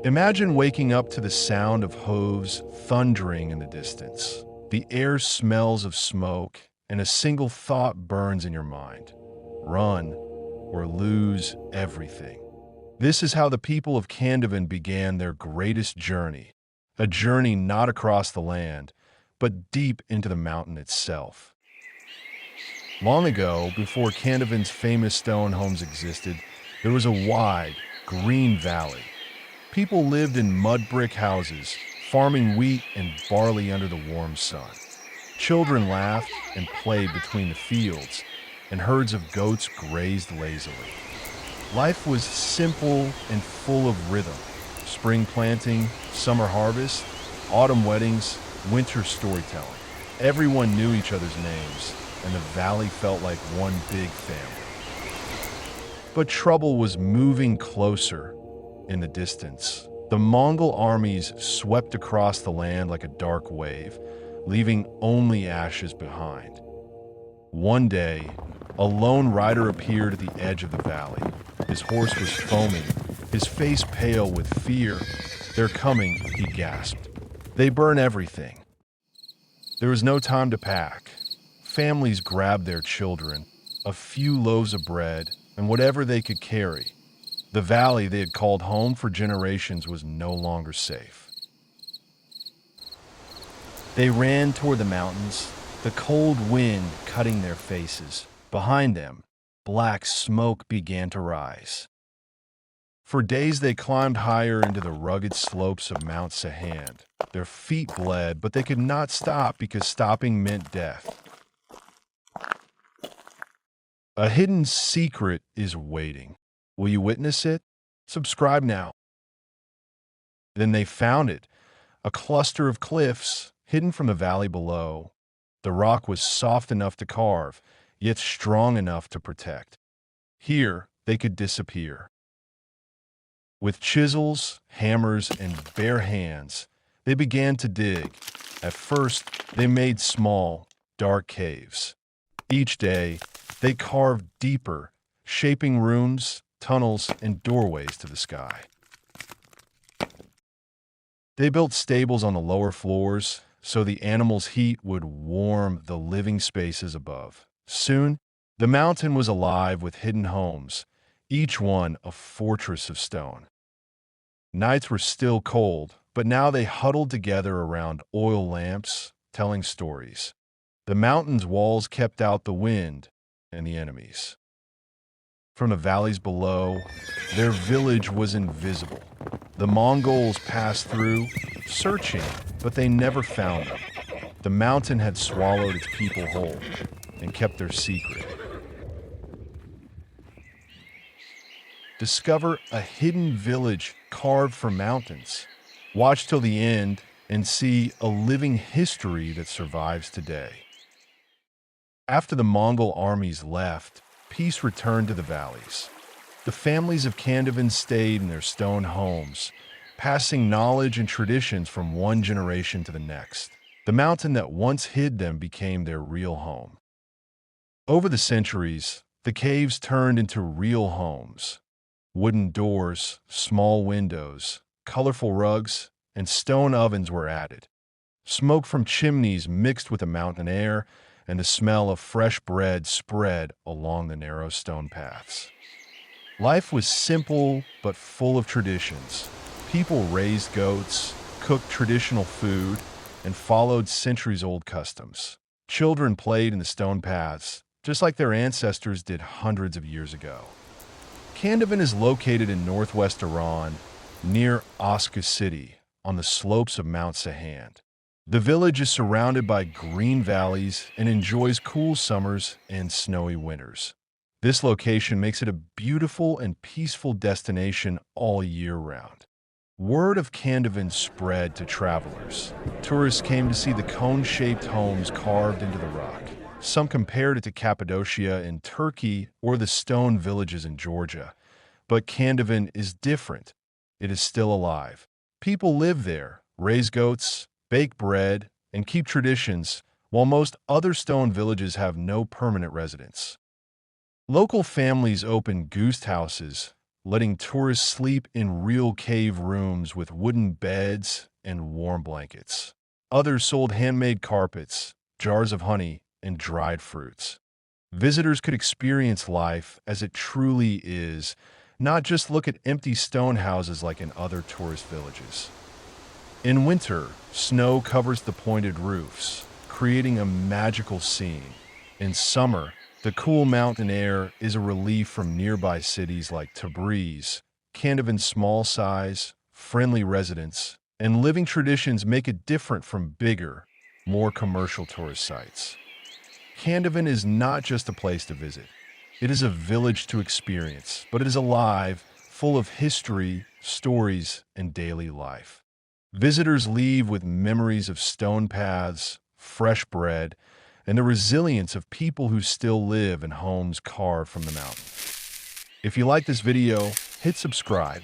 Imagine waking up to the sound of hooves thundering in the distance. The air smells of smoke, and a single thought burns in your mind: run or lose everything. This is how the people of Kandovan began their greatest journey, a journey not across the land, but deep into the mountain itself. Long ago, before Kandovan's famous stone homes existed, there was a wide, green valley. People lived in mud brick houses, farming wheat and barley under the warm sun. Children laughed and played between the fields, and herds of goats grazed lazily. Life was simple and full of rhythm: spring planting, summer harvest, autumn weddings, winter storytelling. Everyone knew each other's names, and the valley felt like one big family. But trouble was moving closer. In the distance, the Mongol armies swept across the land like a dark wave, leaving only ashes behind. One day, a lone rider appeared at the edge of the valley. His horse was foaming, his face pale with fear. "They're coming," he gasped. "They burn everything." There was no time to pack. Families grabbed their children, a few loaves of bread, and whatever they could carry. The valley they had called home for generations was no longer safe. They ran toward the mountains, the cold wind cutting their faces. Behind them, black smoke began to rise. For days they climbed higher into the rugged slopes of Mount Sahand. Their feet bled, but they could not stop because stopping meant death. A hidden secret is waiting. Will you witness it? Subscribe now. Then they found it, a cluster of cliffs hidden from the valley below. The rock was soft enough to carve, yet strong enough to protect. Here, they could disappear. With chisels, hammers, and bare hands, they began to dig. At first, they made small, dark caves. Each day, they carved deeper, shaping rooms, tunnels, and doorways to the sky. They built stables on the lower floors so the animals' heat would warm the living spaces above. Soon, the mountain was alive with hidden homes, each one a fortress of stone. Nights were still cold, but now they huddled together around oil lamps, telling stories. The mountain's walls kept out the wind and the enemies. From the valleys below, their village was invisible. The Mongols passed through, searching, but they never found them. The mountain had swallowed its people whole and kept their secret. Discover a hidden village carved from mountains. Watch till the end and see a living history that survives today. After the Mongol armies left, peace returned to the valleys. The families of Kandovan stayed in their stone homes, passing knowledge and traditions from one generation to the next. The mountain that once hid them became their real home. Over the centuries, the caves turned into real homes. Wooden doors, small windows, colorful rugs, and stone ovens were added. Smoke from chimneys mixed with the mountain air, and the smell of fresh bread spread along the narrow stone paths. Life was simple but full of traditions. People raised goats, cooked traditional food, and followed centuries-old customs. Children played in the stone paths, just like their ancestors did hundreds of years ago. Kandovan is located in northwest Iran, near Oska City, on the slopes of Mount Sahand. The village is surrounded by green valleys and enjoys cool summers and snowy winters. This location makes it a beautiful and peaceful destination all year round. Word of Kandovan spread to travelers. Tourists came to see the cone-shaped homes carved into the rock. Some compared it to Cappadocia in Turkey or the stone villages in Georgia. But Kandovan is different. It is still alive. People live there, raise goats, bake bread, and keep traditions, while most other stone villages have no permanent residents. Local families open goose houses, letting tourists sleep in real cave rooms with wooden beds and warm blankets. Others sold handmade carpets, jars of honey, and dried fruits. Visitors could experience life as it truly is, not just look at empty stone houses like in other tourist villages. In winter, snow covers the pointed roofs, creating a magical scene. In summer, the cool mountain air is a relief from nearby cities like Tabriz. Kandovan's small size, friendly residents, and living traditions make it different from bigger, more commercial tourist sites. Kandovan is not just a place to visit. It is a village to experience, but it is alive, full of history, stories, and daily life. Visitors leave with memories of stone paths, fresh bread, and the resilience of people who still live in homes carved from the mountain. If you like this video, hit subscribe